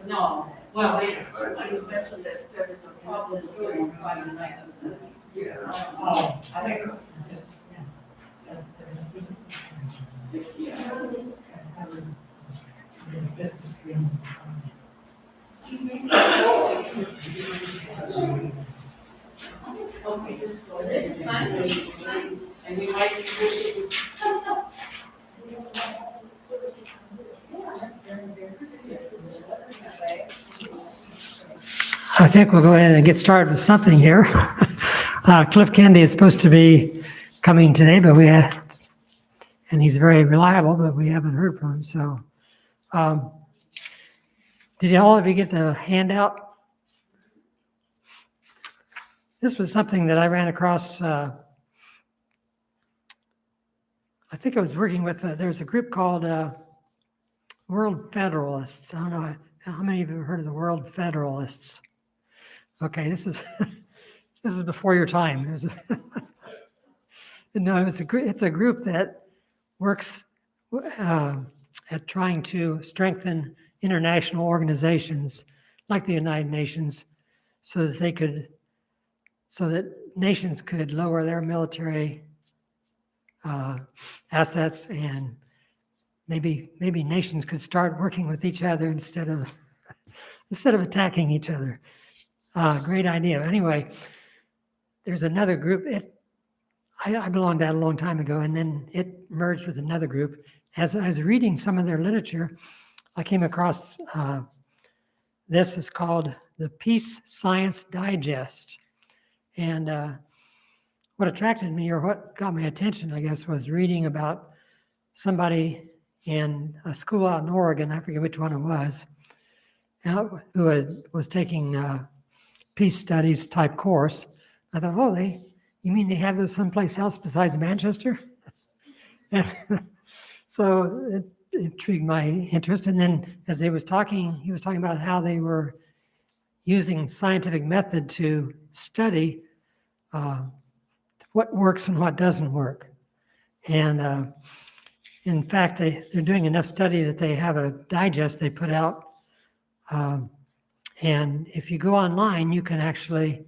No, well, I mentioned that there was a problem during Friday night. Oh, I think it was just. Okay, this is fine, and we might. I think we'll go ahead and get started with something here. Cliff Kindy is supposed to be coming today, but and he's very reliable, but we haven't heard from him. So, did all of you get the handout? This was something that I ran across. I think I was working with. There's a group called World Federalists. I don't know how many of you have heard of the World Federalists. Okay, this is this is before your time. No, it's a group that works at trying to strengthen international organizations like the United Nations, so that nations could lower their military assets, and maybe nations could start working with each other instead of attacking each other. Great idea. Anyway, there's another group. I belonged to that a long time ago, and then it merged with another group. As I was reading some of their literature, I came across this is called the Peace Science Digest. And what attracted me, or what got my attention, I guess, was reading about somebody in a school out in Oregon, I forget which one it was, who was taking peace studies type course. I thought, oh, you mean they have those someplace else besides Manchester? So it intrigued my interest. And then as he was talking about how they were using scientific method to study what works and what doesn't work. And in fact, they're doing enough study that they have a digest they put out. And if you go online, you can actually,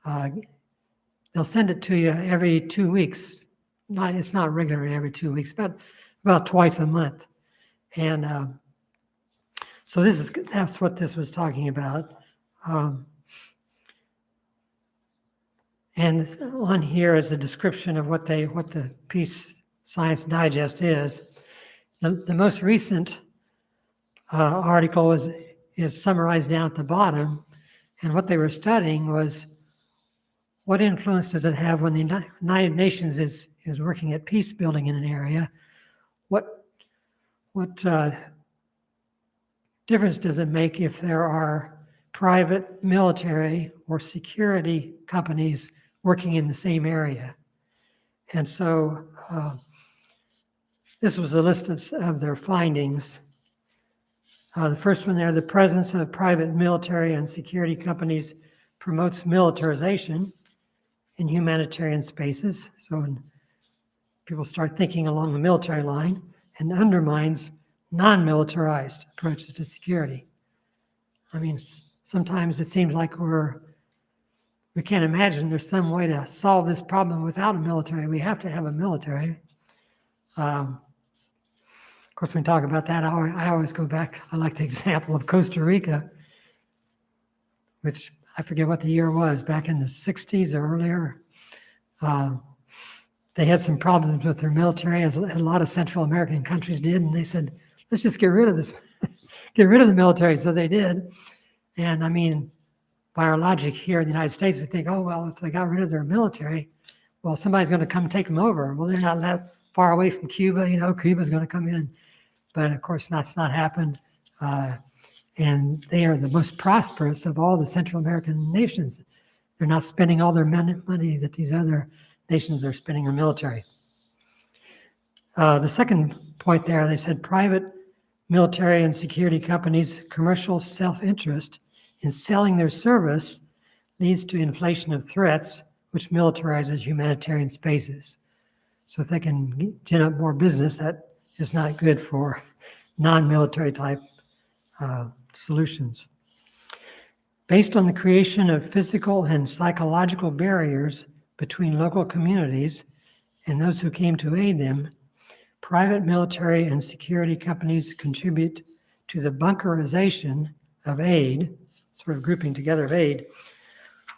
they'll send it to you every 2 weeks. It's not regularly every 2 weeks, but about twice a month. And so that's what this was talking about. And on here is a description of what the Peace Science Digest is. The most recent article is summarized down at the bottom, and what they were studying was what influence does it have when the United Nations is working at peace building in an area? What difference does it make if there are private military or security companies working in the same area? And so this was a list of their findings. The first one there, the presence of private military and security companies promotes militarization in humanitarian spaces. So when people start thinking along the military line, and undermines non-militarized approaches to security. I mean, sometimes it seems like we can't imagine there's some way to solve this problem without a military. We have to have a military. Of course, when we talk about that, I always go back. I like the example of Costa Rica, which I forget what the year was, back in the 60s or earlier. They had some problems with their military, as a lot of Central American countries did, and they said, let's just get rid of this, get rid of the military. So they did. And I mean, by our logic here in the United States, we think, oh, well, if they got rid of their military, well, somebody's going to come take them over. Well, they're not that far away from Cuba. Cuba's going to come in. But of course, that's not happened. and they are the most prosperous of all the Central American nations. They're not spending all their money that these other nations are spending on military. The second point there, they said private military and security companies' commercial self-interest in selling their service leads to inflation of threats, which militarizes humanitarian spaces. So if they can generate more business, that is not good for non-military type solutions. Based on the creation of physical and psychological barriers between local communities and those who came to aid them, private military and security companies contribute to the bunkerization of aid, sort of grouping together of aid,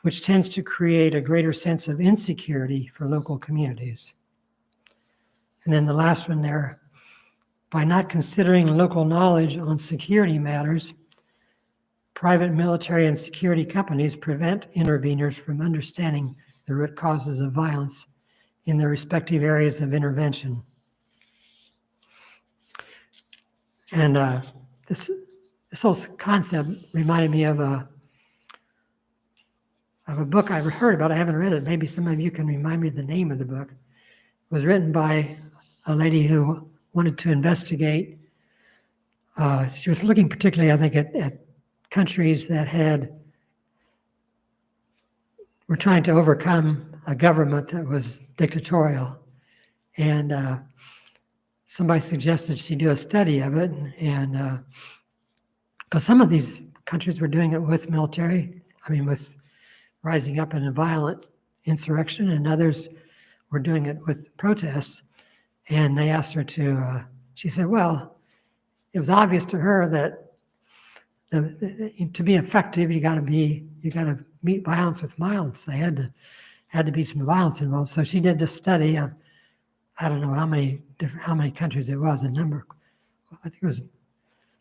which tends to create a greater sense of insecurity for local communities. And then the last one there, by not considering local knowledge on security matters, private military and security companies prevent interveners from understanding the root causes of violence in their respective areas of intervention. And this whole concept reminded me of a book I've heard about. I haven't read it. Maybe some of you can remind me of the name of the book. It was written by a lady who wanted to investigate. She was looking particularly, I think, at countries that were trying to overcome a government that was dictatorial. And somebody suggested she do a study of it. And because some of these countries were doing it with military, with rising up in a violent insurrection, and others were doing it with protests. And they asked her she said, well, it was obvious to her that to be effective, you got to meet violence with violence. They had to be some violence involved. So she did this study of, I don't know how many countries it was, the number, I think it was,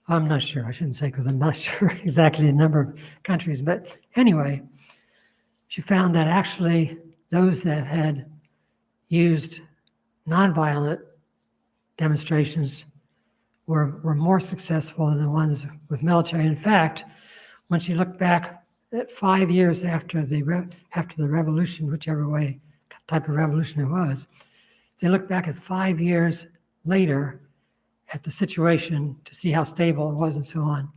I'm not sure, I shouldn't say because I'm not sure exactly the number of countries, but anyway, she found that actually those that had used nonviolent demonstrations were more successful than the ones with military. In fact, when she looked back at 5 years after the revolution, whichever way type of revolution it was, they looked back at 5 years later at the situation to see how stable it was and so on.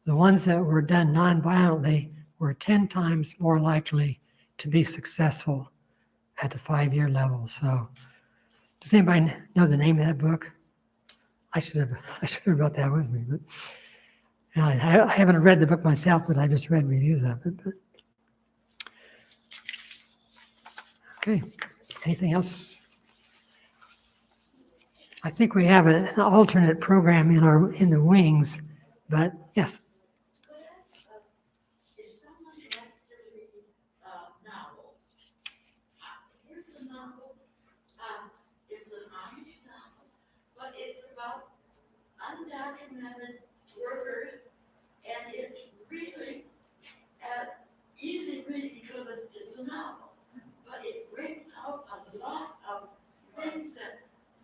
The ones that were done nonviolently were 10 times more likely to be successful at the 5-year level. So, does anybody know the name of that book? I should have brought that with me. But I haven't read the book myself, but I just read reviews of it. But. Okay, anything else? I think we have an alternate program in the wings, but yes. Undocumented workers, and it's really easy reading because it's a novel, but it brings out a lot of things that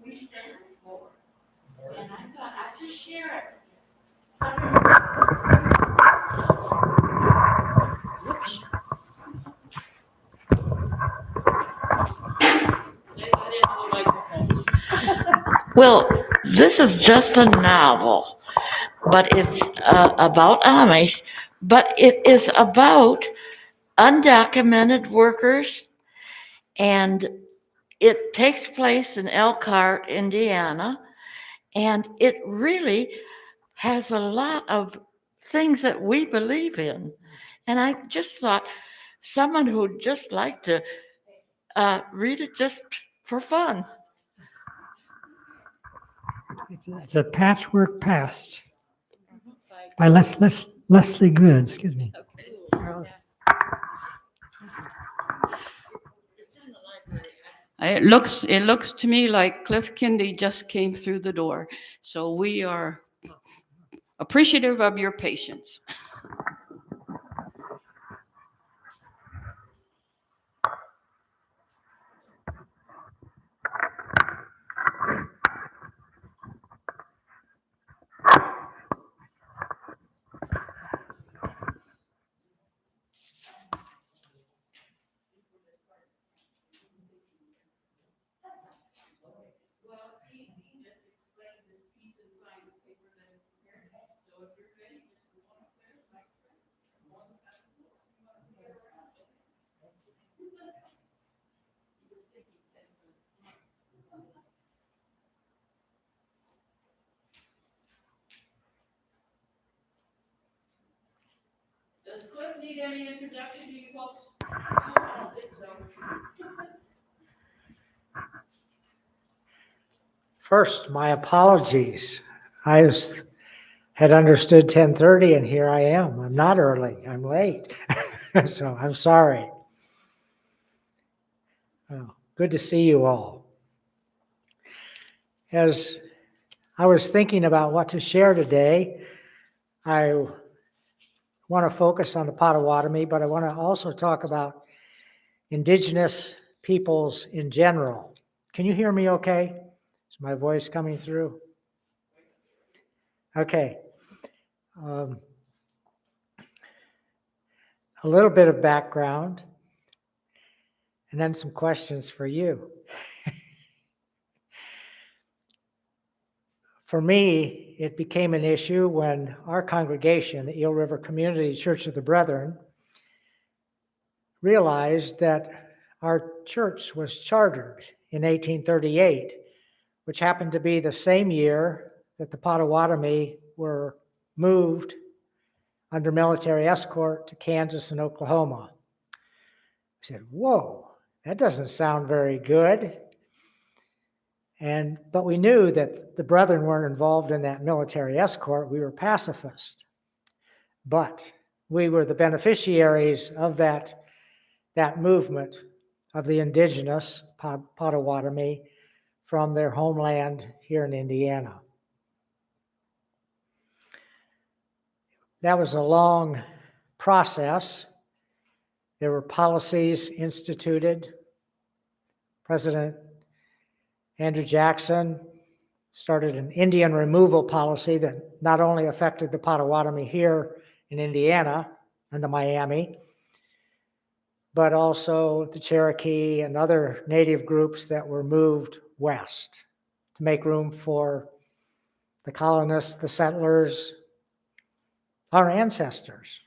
we stand for. And I thought I'd just share it. Whoops. Say that into the microphone. Well, this is just a novel, but it's about Amish, but it is about undocumented workers, and it takes place in Elkhart, Indiana, and it really has a lot of things that we believe in. And I just thought someone who'd just like to read it just for fun. It's a Patchwork Past by Leslie Good, excuse me. Okay. It looks to me like Cliff Kindy just came through the door. So we are appreciative of your patience. Does Cliff need any introduction to you folks? No, I don't think so. First, my apologies. Had understood 10:30 and here I am. I'm not early, I'm late. So I'm sorry. Well, good to see you all. As I was thinking about what to share today, I want to focus on the Potawatomi, but I want to also talk about Indigenous peoples in general. Can you hear me okay? Is my voice coming through? Okay. A little bit of background, and then some questions for you. For me, it became an issue when our congregation, the Eel River Community Church of the Brethren, realized that our church was chartered in 1838, which happened to be the same year that the Potawatomi were moved under military escort to Kansas and Oklahoma. I said, whoa, that doesn't sound very good. But we knew that the brethren weren't involved in that military escort. We were pacifists. But we were the beneficiaries of that movement of the Indigenous Potawatomi from their homeland here in Indiana. That was a long process. There were policies instituted. President Andrew Jackson started an Indian removal policy that not only affected the Potawatomi here in Indiana and the Miami, but also the Cherokee and other native groups that were moved west to make room for the colonists, the settlers, our ancestors.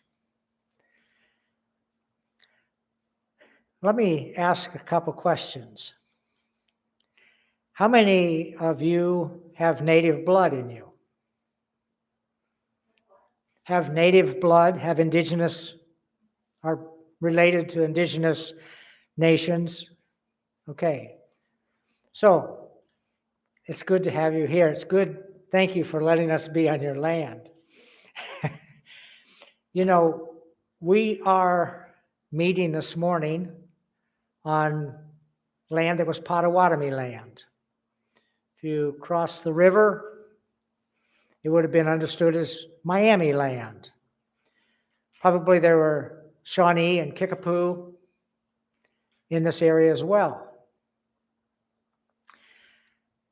Let me ask a couple questions. How many of you have native blood in you? Have native blood, have Indigenous, are related to Indigenous nations? Okay. So it's good to have you here. It's good. Thank you for letting us be on your land. You know, we are meeting this morning on land that was Potawatomi land. If you cross the river, it would have been understood as Miami land. Probably there were Shawnee and Kickapoo in this area as well.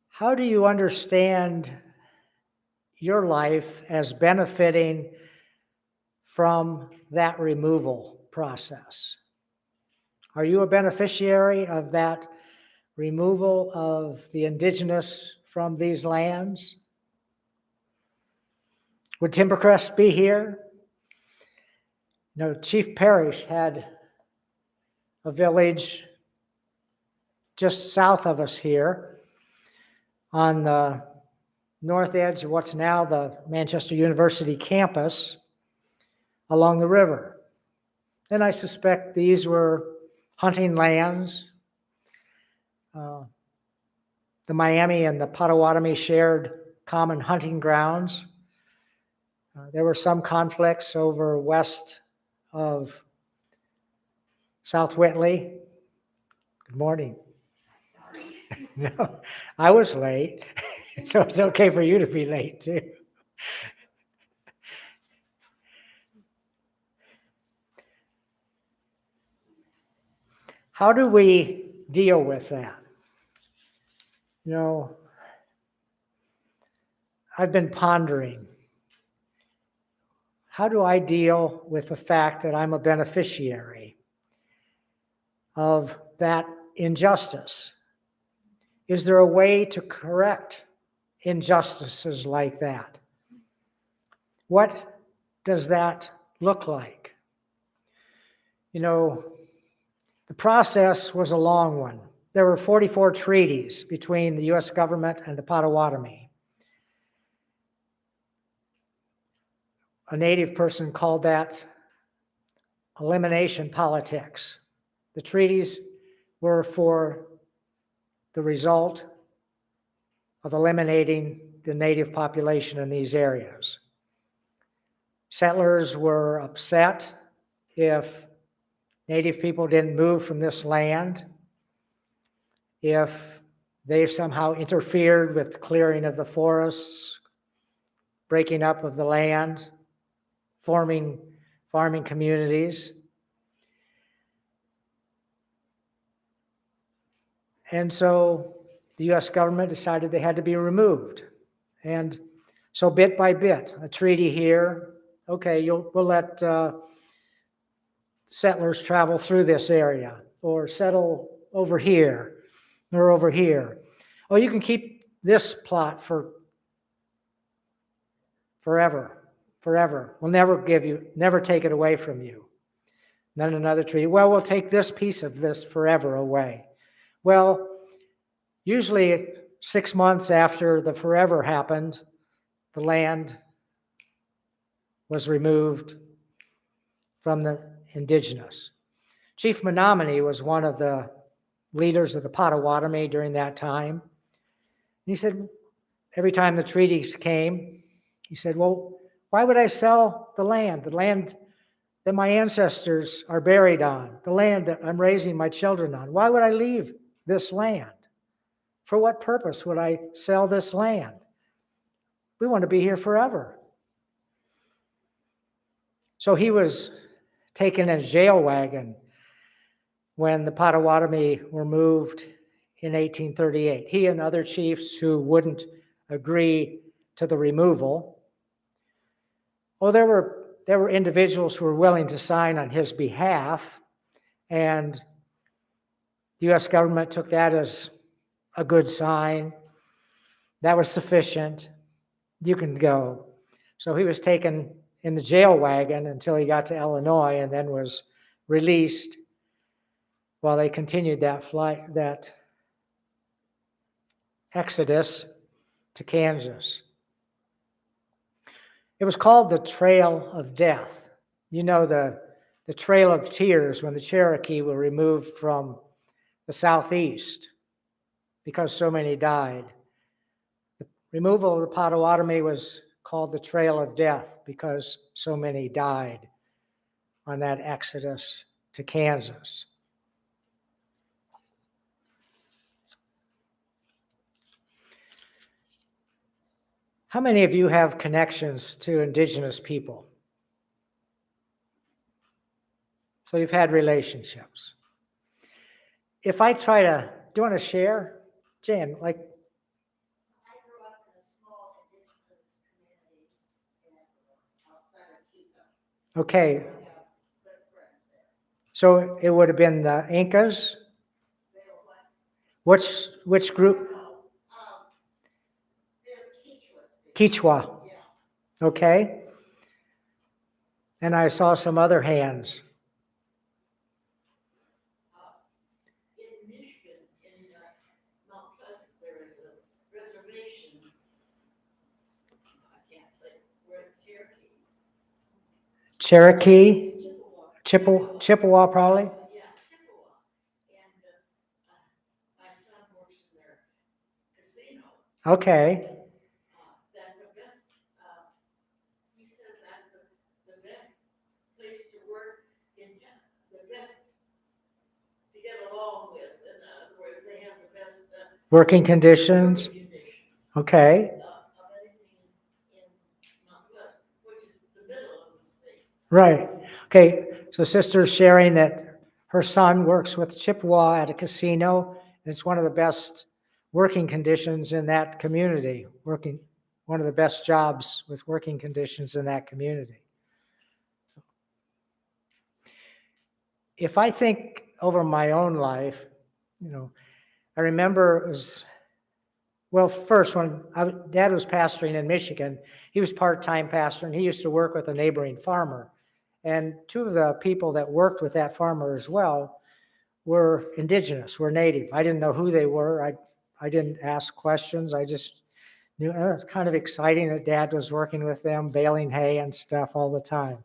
How do you understand your life as benefiting from that removal process? Are you a beneficiary of that removal of the Indigenous from these lands? Would Timbercrest be here? No, Chief Parish had a village just south of us here on the north edge of what's now the Manchester University campus along the river. And I suspect these were hunting lands. The Miami and the Potawatomi shared common hunting grounds. There were some conflicts over west of South Whitley. Good morning. Sorry. No, I was late, so it's okay for you to be late too. How do we deal with that? You know, I've been pondering, how do I deal with the fact that I'm a beneficiary of that injustice? Is there a way to correct injustices like that? what does that look like? You know, the process was a long one. There were 44 treaties between the U.S. government and the Potawatomi. A native person called that elimination politics. The treaties were for the result of eliminating the native population in these areas. Settlers were upset if native people didn't move from this land, if they somehow interfered with clearing of the forests, breaking up of the land, forming farming communities. And so the U.S. government decided they had to be removed. And so bit by bit, a treaty here, okay, we'll let settlers travel through this area or settle over here or over here. Oh, you can keep this plot for forever. We'll never take it away from you. Then another treaty. Well, we'll take this piece of this forever away. Well, usually 6 months after the forever happened, the land was removed from the Indigenous. Chief Menominee was one of the leaders of the Potawatomi during that time. And he said, every time the treaties came, he said, well, why would I sell the land that my ancestors are buried on, the land that I'm raising my children on? Why would I leave this land? For what purpose would I sell this land? We want to be here forever. So he was taken in a jail wagon when the Potawatomi were moved in 1838. He and other chiefs who wouldn't agree to the removal. Well, there were individuals who were willing to sign on his behalf, and the U.S. government took that as a good sign. That was sufficient. You can go. So he was taken in the jail wagon until he got to Illinois and then was released while they continued that exodus to Kansas. It was called the Trail of Death. You know, the Trail of Tears when the Cherokee were removed from the southeast because so many died. The removal of the Potawatomi was called the Trail of Death because so many died on that exodus to Kansas. How many of you have connections to Indigenous people? So you've had relationships. If I try to, do you want to share? Jan, like, I grew up in a small Indigenous community outside of Quito. okay, I have good friends there. so it would have been the Incas? They were what? Which group? They're Quechua speakers. Quechua. Yeah. Okay. And I saw some other hands. In Michigan, in Mount Pleasant, there is a reservation. I can't say where Cherokee, Chippewa. Chippewa probably. Yeah, Chippewa. And my son works in their casino. Okay. That's the best, he says that's the best place to work the best to get along with. In other words, they have the best Working conditions. working conditions Okay. of anything in Mount Pleasant, which is the middle of the state. Right. Okay. So sister's sharing that her son works with Chippewa at a casino. And it's one of the best working conditions in that community. One of the best jobs with working conditions in that community. If I think over my own life, I remember it was Well, first, when Dad was pastoring in Michigan, he was part-time pastor, and he used to work with a neighboring farmer. And two of the people that worked with that farmer as well were indigenous, were native. I didn't know who they were. I didn't ask questions. I just knew it was kind of exciting that Dad was working with them, baling hay and stuff all the time.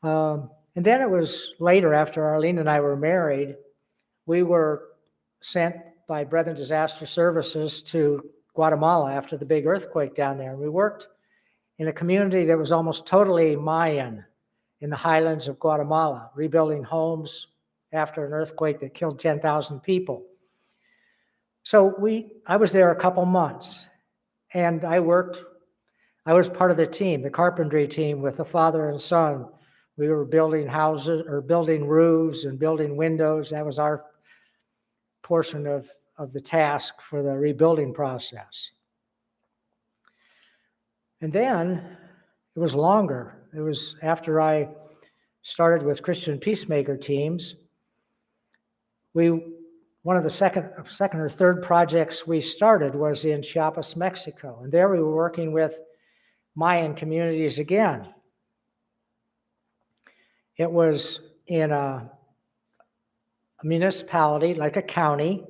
And then it was later, after Arlene and I were married, we were sent by Brethren Disaster Services to Guatemala after the big earthquake down there. We worked in a community that was almost totally Mayan in the highlands of Guatemala, rebuilding homes after an earthquake that killed 10,000 people. So I was there a couple months, and I was part of the team, the carpentry team, with the father and son. We were building houses, or building roofs and building windows. That was our portion of the task for the rebuilding process. And then it was longer. It was after I started with Christian peacemaker teams. One of the second or third projects we started was in Chiapas, Mexico. And there we were working with Mayan communities again. It was in a municipality, like a county,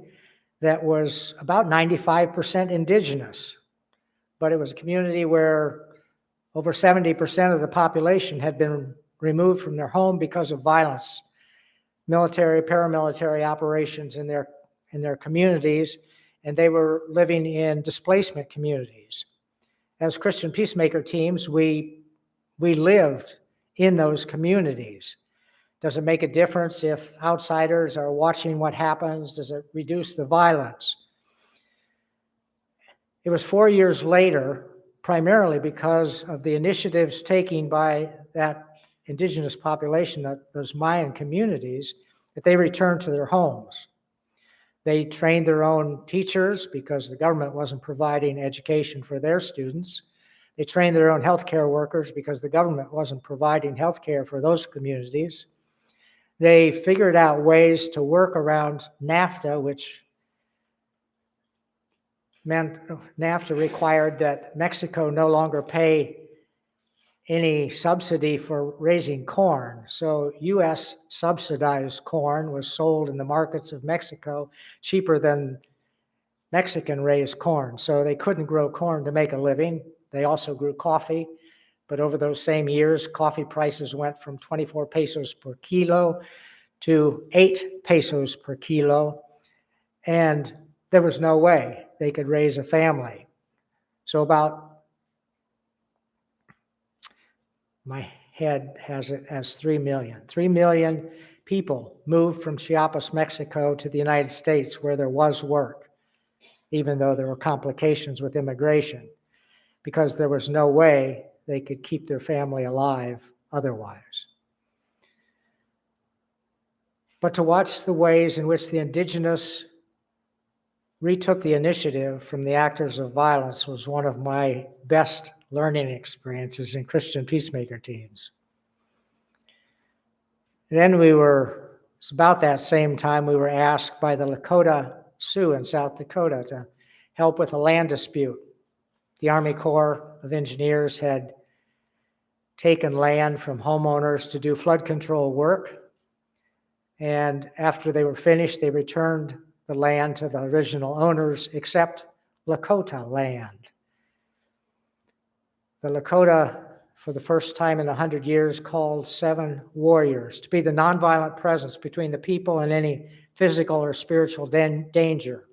that was about 95% indigenous. But it was a community where over 70% of the population had been removed from their home because of violence, military, paramilitary operations in their communities, and they were living in displacement communities. As Christian peacemaker teams, we lived in those communities. Does it make a difference if outsiders are watching what happens? Does it reduce the violence? It was 4 years later, primarily because of the initiatives taken by that indigenous population, those Mayan communities, that they returned to their homes. They trained their own teachers because the government wasn't providing education for their students. They trained their own healthcare workers because the government wasn't providing healthcare for those communities. They figured out ways to work around NAFTA, which meant NAFTA required that Mexico no longer pay any subsidy for raising corn. So U.S. subsidized corn was sold in the markets of Mexico cheaper than Mexican raised corn. So they couldn't grow corn to make a living. They also grew coffee. But over those same years, coffee prices went from 24 pesos per kilo to 8 pesos per kilo. And there was no way they could raise a family. So my head has it as 3 million. 3 million people moved from Chiapas, Mexico to the United States where there was work, even though there were complications with immigration, because there was no way they could keep their family alive otherwise. But to watch the ways in which the indigenous retook the initiative from the actors of violence was one of my best learning experiences in Christian peacemaker teams. Then it's about that same time we were asked by the Lakota Sioux in South Dakota to help with a land dispute. The Army Corps of Engineers had taken land from homeowners to do flood control work. And after they were finished, they returned the land to the original owners, except Lakota land. The Lakota, for the first time in 100 years, called 7 warriors to be the nonviolent presence between the people and any physical or spiritual danger.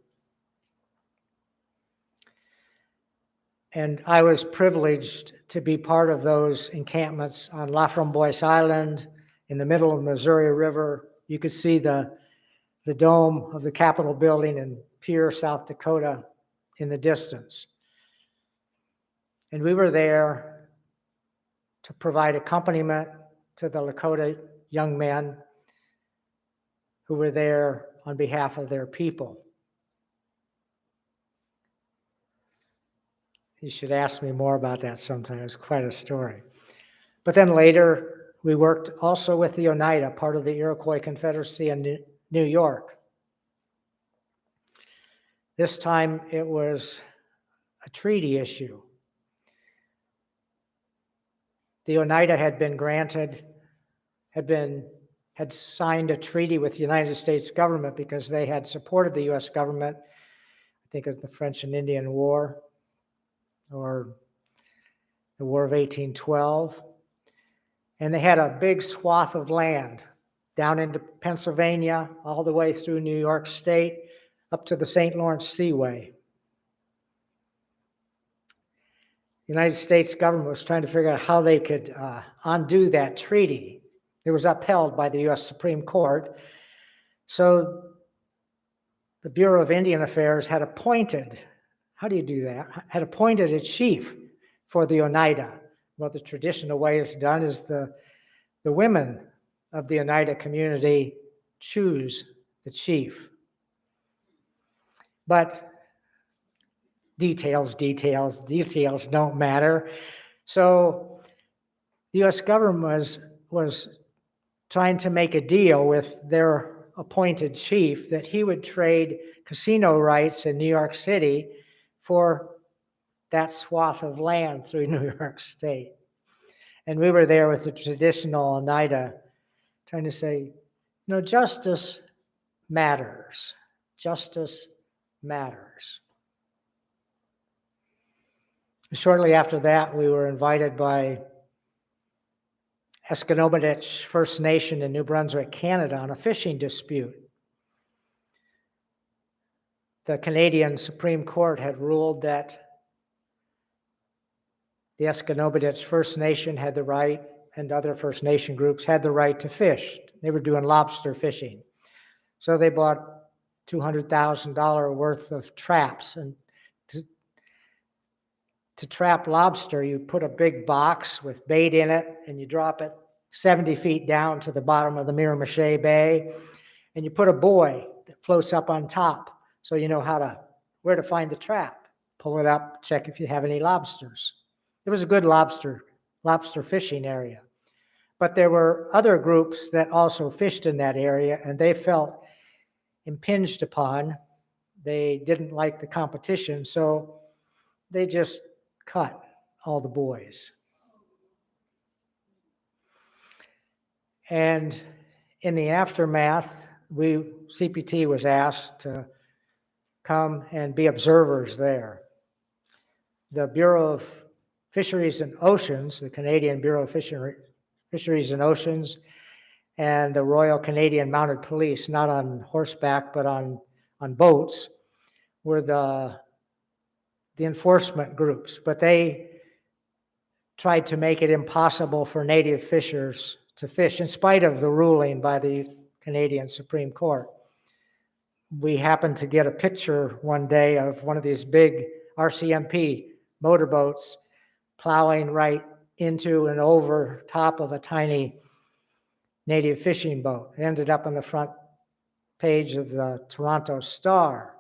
And I was privileged to be part of those encampments on La Framboise Island in the middle of the Missouri River. You could see the dome of the Capitol building in Pierre, South Dakota in the distance. And we were there to provide accompaniment to the Lakota young men who were there on behalf of their people. You should ask me more about that sometime. It's quite a story. But then later, we worked also with the Oneida, part of the Iroquois Confederacy in New York. This time it was a treaty issue. The Oneida had been granted, had signed a treaty with the United States government because they had supported the U.S. government, I think it was the French and Indian War, or the War of 1812. And they had a big swath of land down into Pennsylvania, all the way through New York State, up to the St. Lawrence Seaway. The United States government was trying to figure out how they could undo that treaty. It was upheld by the U.S. Supreme Court. So the Bureau of Indian Affairs had appointed, how do you do that? Had appointed a chief for the Oneida. Well, the traditional way it's done is the women of the Oneida community choose the chief. But details don't matter. So the U.S. government was trying to make a deal with their appointed chief that he would trade casino rights in New York City for that swath of land through New York State. And we were there with the traditional Oneida trying to say, justice matters. Justice matters. Shortly after that, we were invited by Esconobadich First Nation in New Brunswick, Canada, on a fishing dispute. The Canadian Supreme Court had ruled that the Esconobadich First Nation had the right, and other First Nation groups had the right to fish. They were doing lobster fishing. So they bought $200,000 worth of traps. And to trap lobster, you put a big box with bait in it, and you drop it 70 feet down to the bottom of the Miramichi Bay, and you put a buoy that floats up on top, so you know where to find the trap. Pull it up, check if you have any lobsters. It was a good lobster fishing area. But there were other groups that also fished in that area, and they felt impinged upon. They didn't like the competition, so they just cut all the buoys. And in the aftermath, CPT was asked to come and be observers there. The Bureau of Fisheries and Oceans, the Canadian Bureau of Fisheries and Oceans, and the Royal Canadian Mounted Police, not on horseback, but on boats, were the enforcement groups. But they tried to make it impossible for native fishers to fish, in spite of the ruling by the Canadian Supreme Court. We happened to get a picture one day of one of these big RCMP motorboats plowing right into and over top of a tiny native fishing boat. It ended up on the front page of the Toronto Star.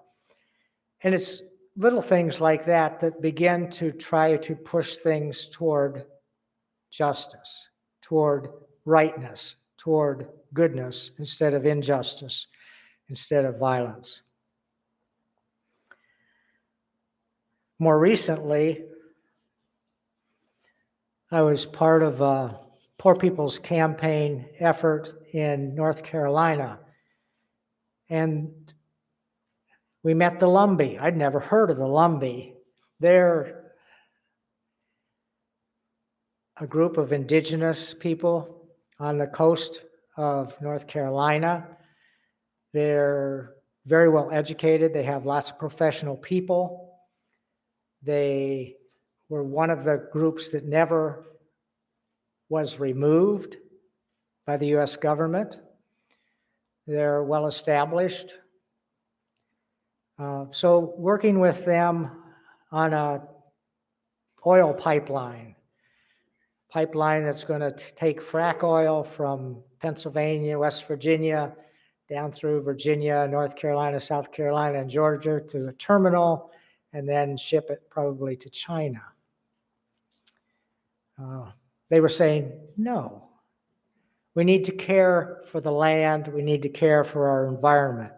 And it's little things like that that begin to try to push things toward justice, toward rightness, toward goodness, instead of injustice, instead of violence. More recently, I was part of a Poor People's Campaign effort in North Carolina, and we met the Lumbee. I'd never heard of the Lumbee. They're a group of Indigenous people on the coast of North Carolina. They're very well educated. They have lots of professional people. They were one of the groups that never was removed by the U.S. government. They're well established. So working with them on a oil pipeline that's going to take frack oil from Pennsylvania, West Virginia, down through Virginia, North Carolina, South Carolina, and Georgia to a terminal, and then ship it probably to China. They were saying, no, we need to care for the land, we need to care for our environment.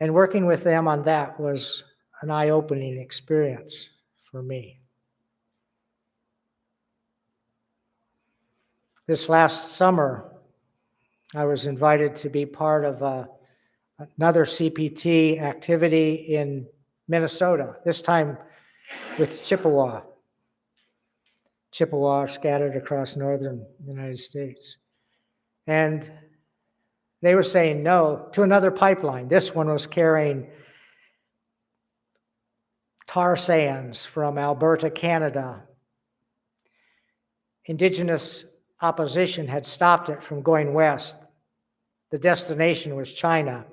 And working with them on that was an eye-opening experience for me. This last summer, I was invited to be part of another CPT activity in Minnesota, this time with Chippewa. Chippewa are scattered across northern United States. And they were saying no to another pipeline. This one was carrying tar sands from Alberta, Canada. Indigenous opposition had stopped it from going west. The destination was China.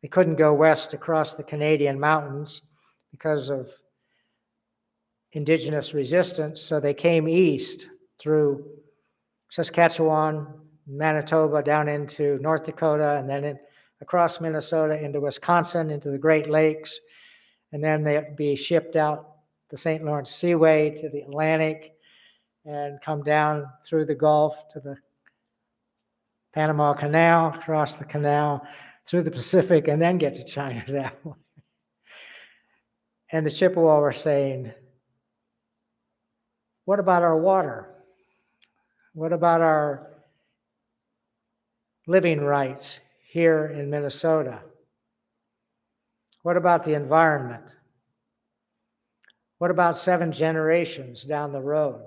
They couldn't go west across the Canadian mountains because of Indigenous resistance, so they came east through Saskatchewan, Manitoba, down into North Dakota, and then across Minnesota into Wisconsin, into the Great Lakes, and then they'd be shipped out the St. Lawrence Seaway to the Atlantic and come down through the Gulf to the Panama Canal, across the canal, through the Pacific, and then get to China that way. And the Chippewa were saying, what about our water? What about our living rights here in Minnesota? What about the environment? What about 7 generations down the road?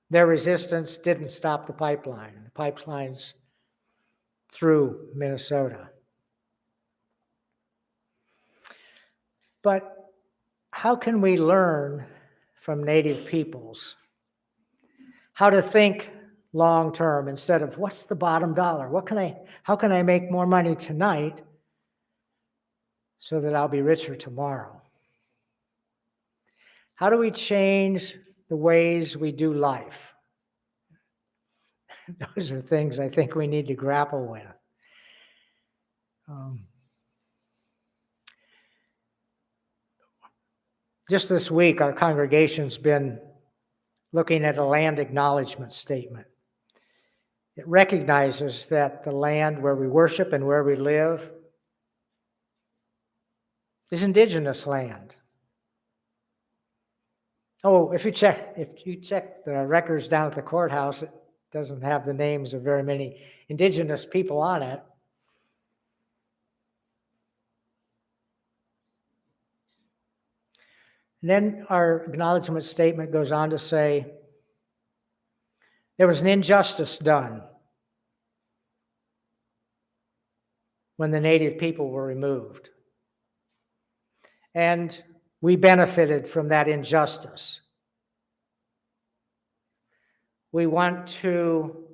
Their resistance didn't stop the pipeline. The pipeline's through Minnesota. But how can we learn from Native peoples how to think long term instead of what's the bottom dollar? How can I make more money tonight so that I'll be richer tomorrow? How do we change the ways we do life? Those are things I think we need to grapple with. Just this week, our congregation's been looking at a land acknowledgement statement. It recognizes that the land where we worship and where we live is Indigenous land. Oh, if you check the records down at the courthouse, it doesn't have the names of very many Indigenous people on it. And then our acknowledgement statement goes on to say, there was an injustice done when the Native people were removed. And we benefited from that injustice. We want to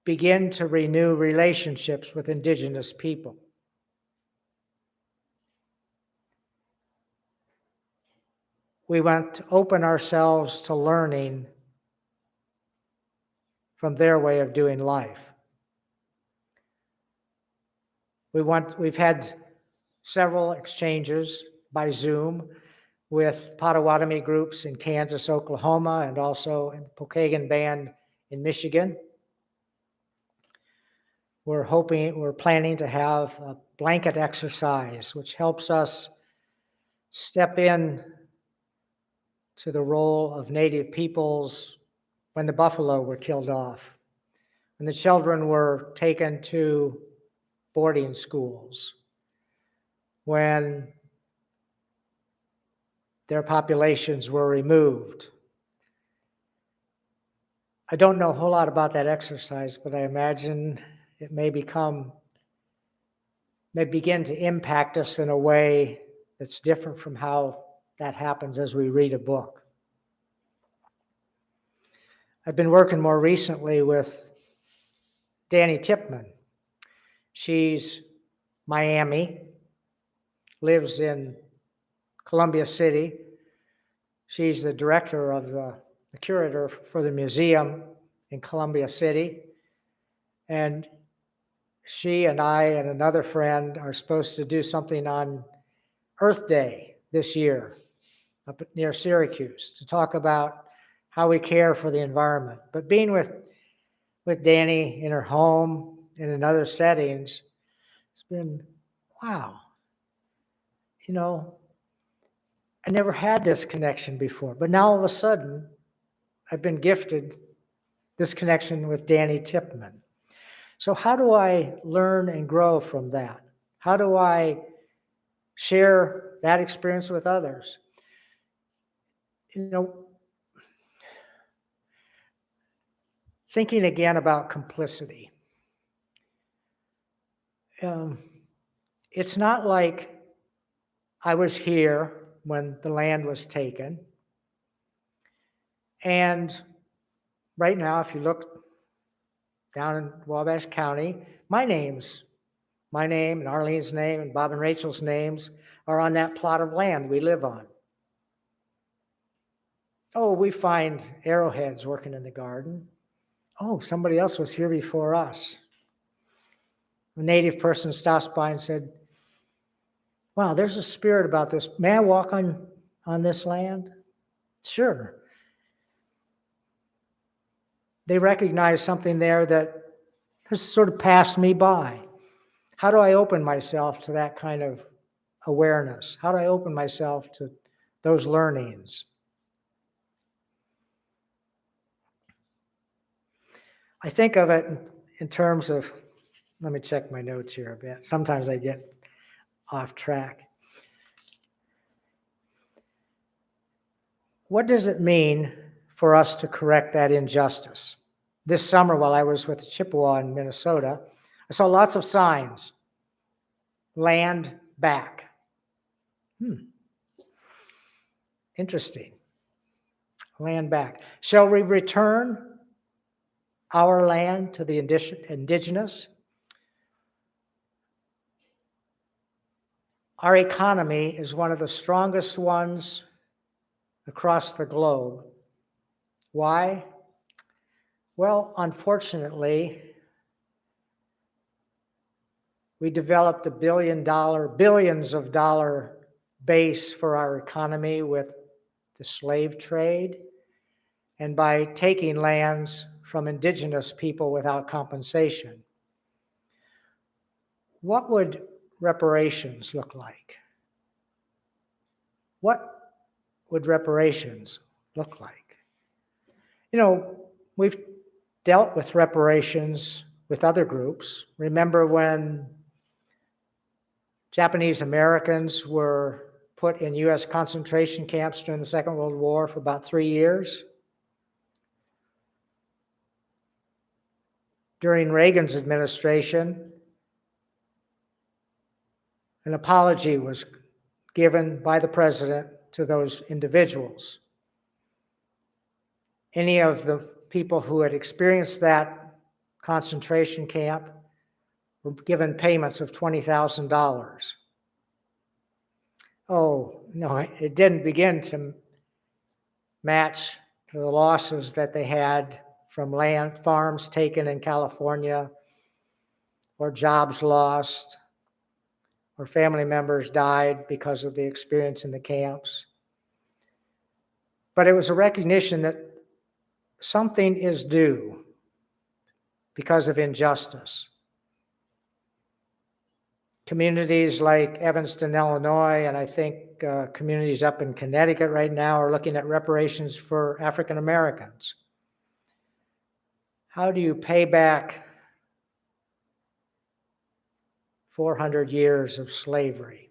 begin to renew relationships with Indigenous people. We want to open ourselves to learning from their way of doing life. We've had several exchanges by Zoom with Potawatomi groups in Kansas, Oklahoma, and also in the Pokagon Band in Michigan. We're planning to have a blanket exercise, which helps us step in to the role of Native peoples when the buffalo were killed off, when the children were taken to boarding schools, when their populations were removed. I don't know a whole lot about that exercise, but I imagine it may begin to impact us in a way that's different from how that happens as we read a book. I've been working more recently with Danny Tipman. She's Miami, lives in Columbia City. She's the director of the curator for the museum in Columbia City. And she and I and another friend are supposed to do something on Earth Day this year up near Syracuse to talk about how we care for the environment. But being with with Danny in her home and in other settings, it's been, wow, you know, I never had this connection before, but now all of a sudden, I've been gifted this connection with Danny Tipman. So how do I learn and grow from that? How do I share that experience with others? You know, thinking again about complicity. It's not like I was here when the land was taken. And right now, if you look down in Wabash County, my name and Arlene's name and Bob and Rachel's names are on that plot of land we live on. Oh, we find arrowheads working in the garden. Oh, somebody else was here before us. A native person stops by and said, wow, there's a spirit about this. May I walk on this land? Sure. They recognize something there that has sort of passed me by. How do I open myself to that kind of awareness? How do I open myself to those learnings? I think of it in terms of, let me check my notes here a bit. Sometimes I get off track. What does it mean for us to correct that injustice? This summer, while I was with the Chippewa in Minnesota, I saw lots of signs. Land back. Interesting. Land back. Shall we return our land to the Indigenous? Our economy is one of the strongest ones across the globe. Why? Well, unfortunately, we developed a billions of dollar base for our economy with the slave trade and by taking lands from indigenous people without compensation. What would reparations look like? What would reparations look like? You know, we've dealt with reparations with other groups. Remember when Japanese Americans were put in U.S. concentration camps during the Second World War for about 3 years? During Reagan's administration, an apology was given by the president to those individuals. Any of the people who had experienced that concentration camp were given payments of $20,000. Oh, no, it didn't begin to match the losses that they had from land farms taken in California, or jobs lost, or family members died because of the experience in the camps. But it was a recognition that something is due because of injustice. Communities like Evanston, Illinois, and I think communities up in Connecticut right now are looking at reparations for African Americans. How do you pay back 400 years of slavery?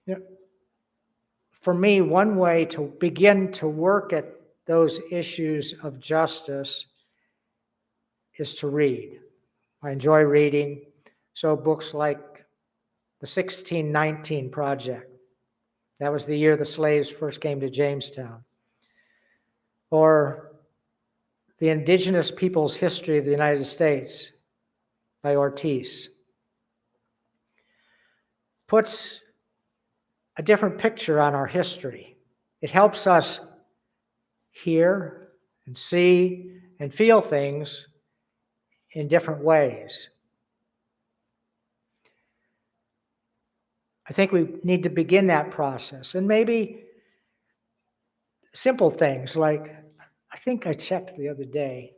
You know, for me, one way to begin to work at those issues of justice is to read. I enjoy reading, so books like the 1619 Project. That was the year the slaves first came to Jamestown. Or The Indigenous People's History of the United States by Ortiz. Puts a different picture on our history. It helps us hear and see and feel things in different ways. I think we need to begin that process. And maybe simple things like, I think I checked the other day.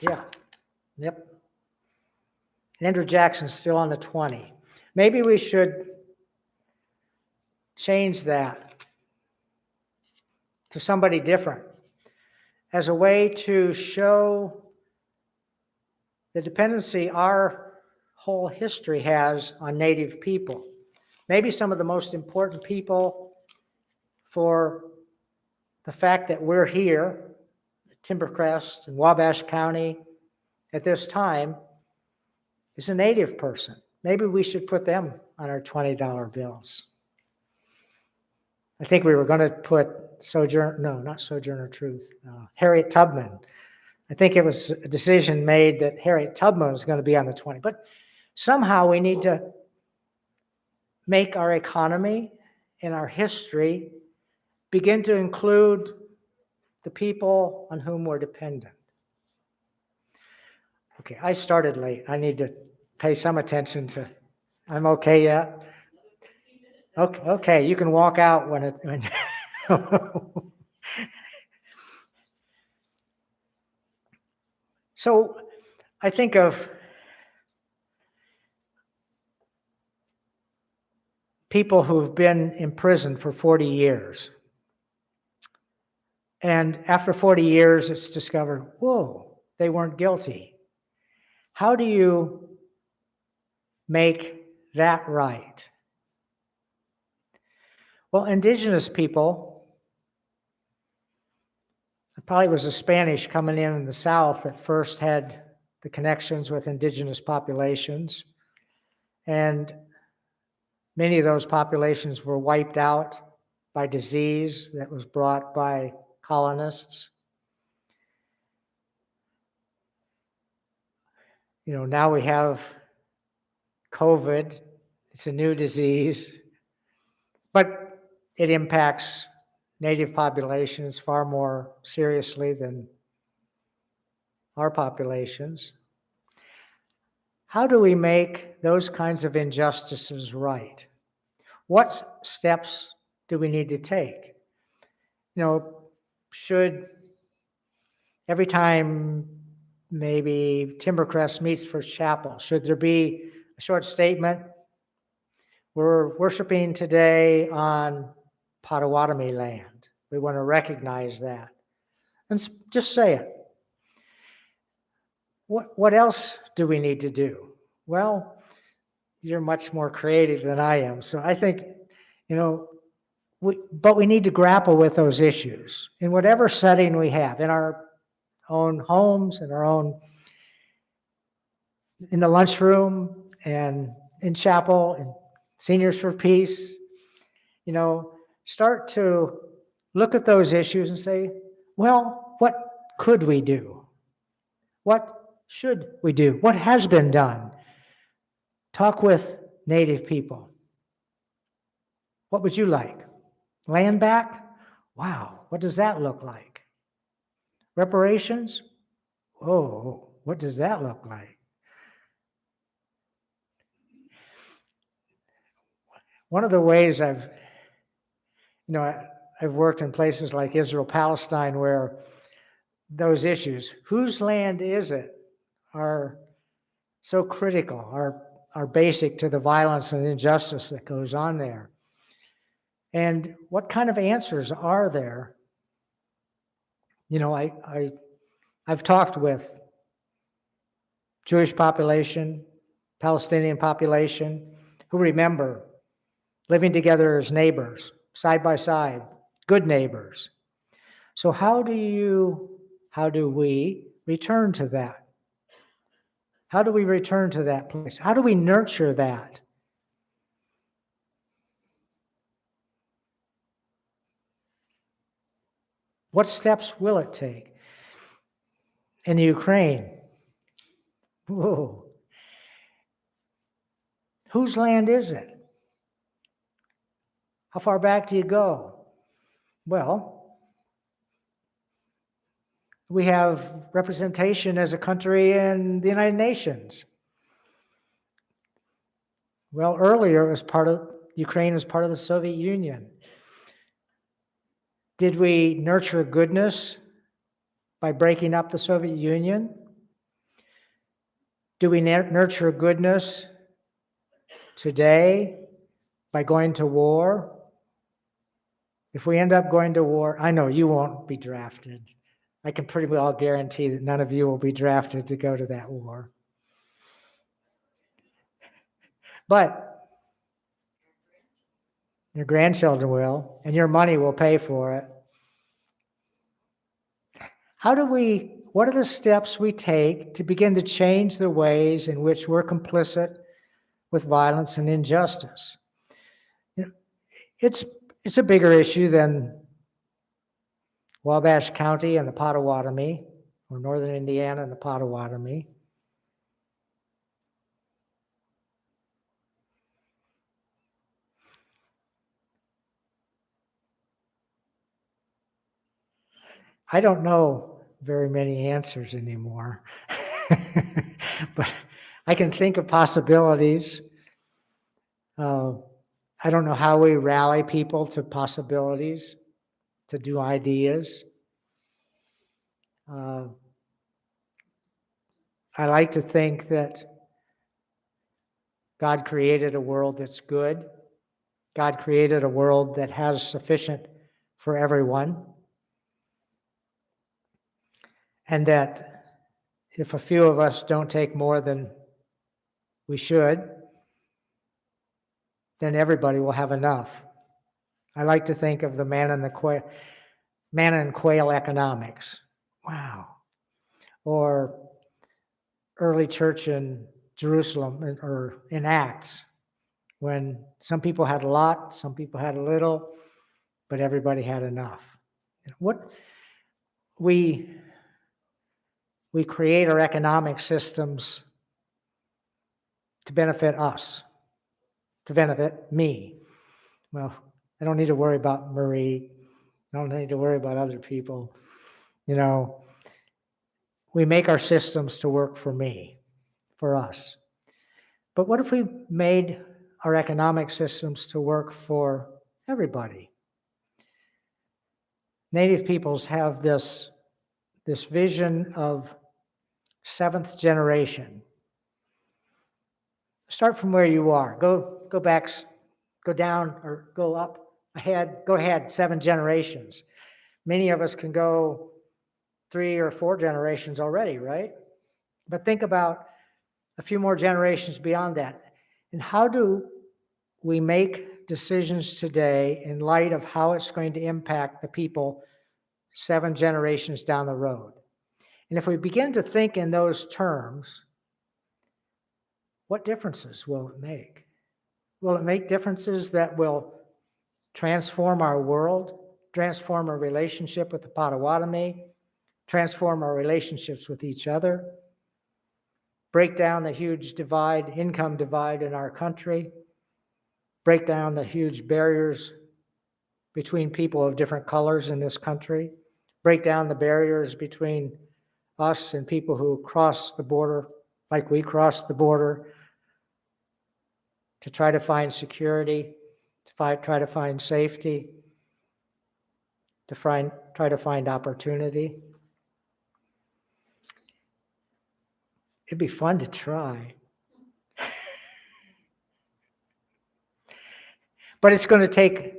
Yeah, yep. Andrew Jackson's still on the 20. Maybe we should change that to somebody different as a way to show the dependency our whole history has on Native people. Maybe some of the most important people for the fact that we're here, Timbercrest and Wabash County at this time, is a Native person. Maybe we should put them on our $20 bills. I think we were going to put Sojourner Truth, Harriet Tubman. I think it was a decision made that Harriet Tubman was going to be on the 20. But somehow we need to make our economy and our history begin to include the people on whom we're dependent. Okay, I started late. I need to pay some attention to, I'm okay yet? Okay, you can walk out when So I think of people who've been in prison for 40 years. And after 40 years, it's discovered, whoa, they weren't guilty. How do you make that right? Well, Indigenous people, it probably was the Spanish coming in the South that first had the connections with Indigenous populations. And many of those populations were wiped out by disease that was brought by colonists. Now we have COVID. It's a new disease, but it impacts Native populations far more seriously than our populations. How do we make those kinds of injustices right? What steps do we need to take? Should every time maybe Timbercrest meets for chapel, should there be a short statement? We're worshiping today on Potawatomi land. We want to recognize that. And just say it. What else do we need to do? Well, you're much more creative than I am. So I think, but we need to grapple with those issues in whatever setting we have, in our own homes, in the lunchroom, and in chapel, and Seniors for Peace. Start to look at those issues and say, well, what could we do? What should we do? What has been done? Talk with Native people. What would you like? Land back? Wow, what does that look like? Reparations? Oh, what does that look like? One of the ways I've worked in places like Israel, Palestine, where those issues, whose land is it, are so critical, are basic to the violence and injustice that goes on there. And what kind of answers are there? I've talked with Jewish population, Palestinian population, who remember living together as neighbors, side by side, good neighbors. So how do we return to that? How do we return to that place? How do we nurture that? What steps will it take? In the Ukraine, whoa, whose land is it? How far back do you go? Well, we have representation as a country in the United Nations. Well, earlier it was part of Ukraine was part of the Soviet Union. Did we nurture goodness by breaking up the Soviet Union? Do we nurture goodness today by going to war? If we end up going to war, I know you won't be drafted. I can pretty well guarantee that none of you will be drafted to go to that war. But your grandchildren will, and your money will pay for it. What are the steps we take to begin to change the ways in which we're complicit with violence and injustice? You know, it's a bigger issue than Wabash County and the Potawatomi, or Northern Indiana and the Potawatomi. I don't know very many answers anymore, but I can think of possibilities. I don't know how we rally people to possibilities, to do ideas. I like to think that God created a world that's good. God created a world that has sufficient for everyone. And that if a few of us don't take more than we should, then everybody will have enough. I like to think of the manna and quail economics. Wow. Or early church in Jerusalem, or in Acts, when some people had a lot, some people had a little, but everybody had enough. What we create our economic systems to benefit us, to benefit me. Well, I don't need to worry about Marie. I don't need to worry about other people. You know, we make our systems to work for me, for us. But what if we made our economic systems to work for everybody? Native peoples have this vision of seventh generation. Start from where you are. Go back, go down, or go up ahead. Go ahead 7 generations. Many of us can go 3 or 4 generations already, right? But think about a few more generations beyond that. And how do we make decisions today in light of how it's going to impact the people 7 generations down the road? And if we begin to think in those terms, what differences will it make? Will it make differences that will transform our world, transform our relationship with the Potawatomi, transform our relationships with each other, break down the huge income divide in our country, break down the huge barriers between people of different colors in this country, break down the barriers between us and people who cross the border like we crossed the border to try to find security, to try to find safety, to try to find opportunity. It'd be fun to try. But it's going to take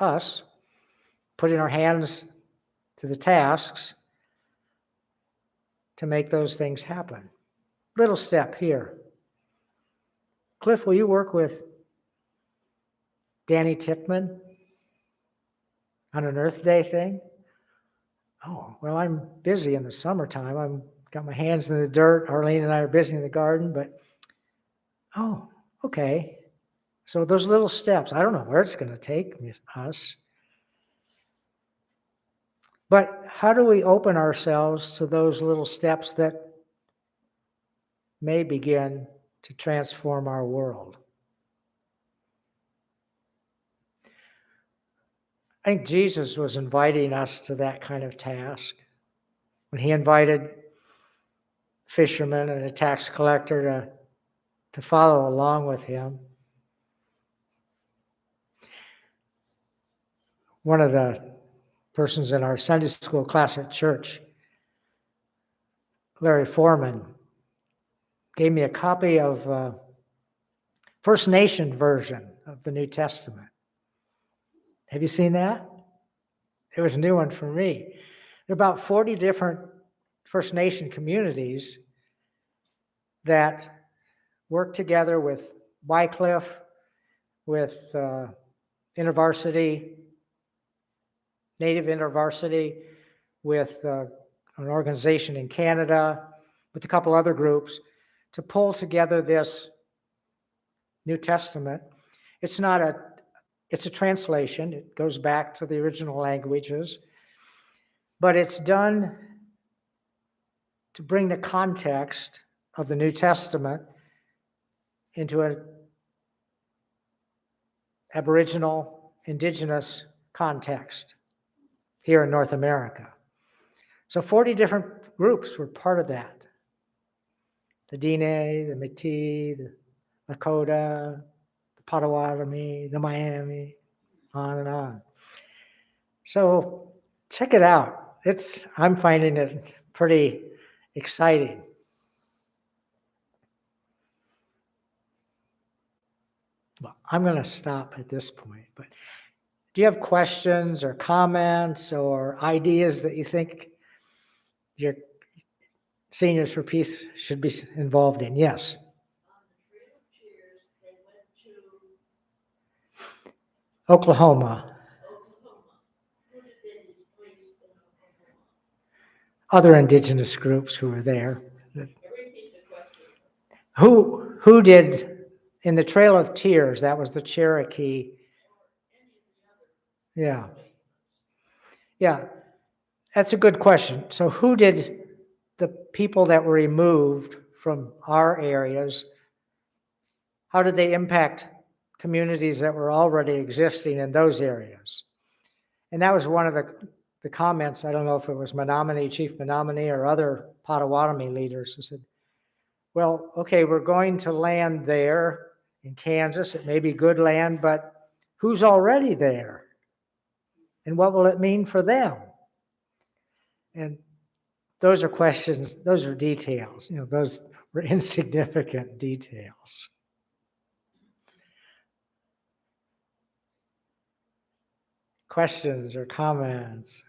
us putting our hands to the tasks to make those things happen. Little step here. Cliff, will you work with Danny Tickman on an Earth Day thing? Oh, well, I'm busy in the summertime. I've got my hands in the dirt. Arlene and I are busy in the garden, but, oh, okay. So those little steps, I don't know where it's going to take us. But how do we open ourselves to those little steps that may begin to transform our world? I think Jesus was inviting us to that kind of task when he invited fishermen and a tax collector to follow along with him. One of the persons in our Sunday school class at church, Larry Foreman, gave me a copy of First Nation version of the New Testament. Have you seen that? It was a new one for me. There are about 40 different First Nation communities that work together with Wycliffe, with InterVarsity, Native InterVarsity, with an organization in Canada, with a couple other groups, to pull together this New Testament. It's a translation. It goes back to the original languages, but it's done to bring the context of the New Testament into an Aboriginal, Indigenous context here in North America. So 40 different groups were part of that. The Dene, the Métis, the Lakota, the Potawatomi, the Miami, on and on. So check it out. I'm finding it pretty exciting. Well, I'm going to stop at this point, but do you have questions or comments or ideas that you think your Seniors for Peace should be involved in? Yes. Oklahoma. Other Indigenous groups who were there. Who did in the Trail of Tears? That was the Cherokee. Yeah. Yeah. That's a good question. So who did the people that were removed from our areas, how did they impact communities that were already existing in those areas? And that was one of the comments. I don't know if it was Menominee, Chief Menominee, or other Potawatomi leaders who said, well, okay, we're going to land there in Kansas. It may be good land, but who's already there? And what will it mean for them? And those are questions, those are details. Those were insignificant details. Questions or comments?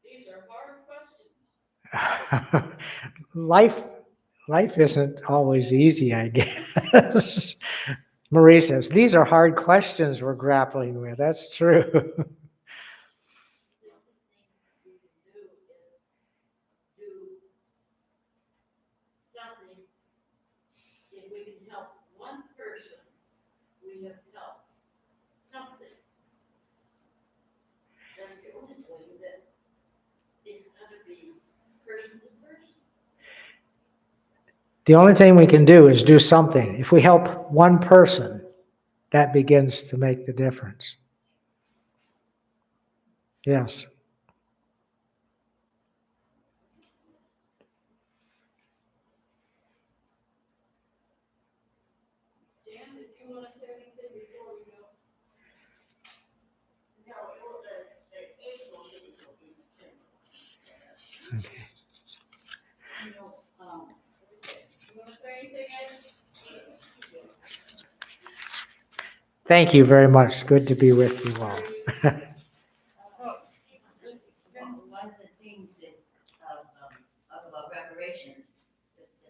These are hard questions. Life isn't always easy, I guess. Marie says, these are hard questions we're grappling with. That's true. If we can help one person, we have helped something. That's the only way that it's going to be person to person. The only thing we can do is do something. If we help one person, that begins to make the difference. Yes. Dan, did you want to say anything before we go? No, the April meeting will be the 10th. Okay. You want to say anything, Ed? Thank you very much. Good to be with you all. One of the things that about reparations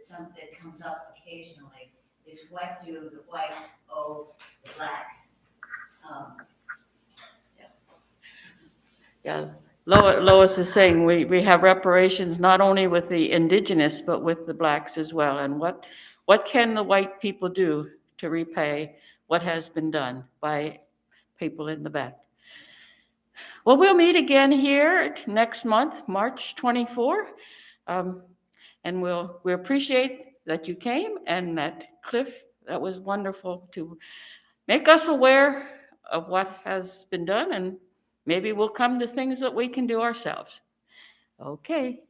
that comes up occasionally is what do the whites owe the blacks? Yeah, Lois is saying we have reparations not only with the Indigenous, but with the blacks as well. And what can the white people do to repay what has been done by people in the back? Well, we'll meet again here next month, March 24. And we appreciate that you came and that Cliff, that was wonderful to make us aware of what has been done, and maybe we'll come to things that we can do ourselves. Okay.